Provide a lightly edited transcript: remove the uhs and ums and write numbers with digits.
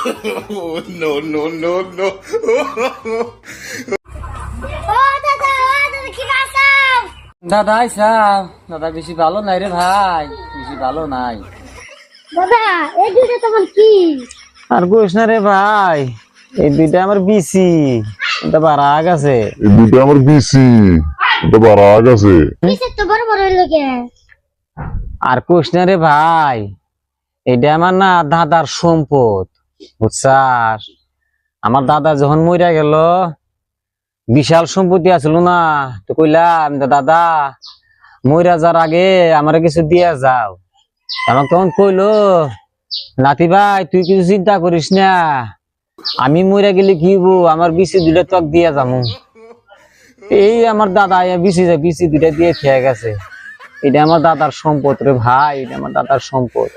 Oh, no, no, no, no. দাদা আইসাম দাদা বেশি ভালো নাই রে ভাই, বেশি ভালো নাই দাদা। এই দুইটা তোমার কি? আর কইস না রে ভাই, এই দুইটা আমার বিসি, এটা বাড়া গেছে। এই দুইটা আমার বিসি, এটা বাড়া গেছে। কিসের তো বড় বড় হইলো কে? আর কইস না রে ভাই, এটা আমার না দাদার সম্পদ, বুঝছাস? আমার দাদা যখন মইরা গেল বিশাল সম্পত্তি আছিল না, তো কইলাম দাদা মইরা যার আগে আমার কিছু দিয়া যাও। আমাকে তখন কইলো, নাতি ভাই তুই কিছু চিন্তা করিস না, আমি মইরা গেলে কি হবো, আমার বিসি দুইটা তক দিয়া যাবো। এই আমার দাদা বিসি দুইটা দিয়ে খেয়ে গেছে। এটা আমার দাদার সম্পদ রে ভাই, এটা আমার দাদার সম্পদ।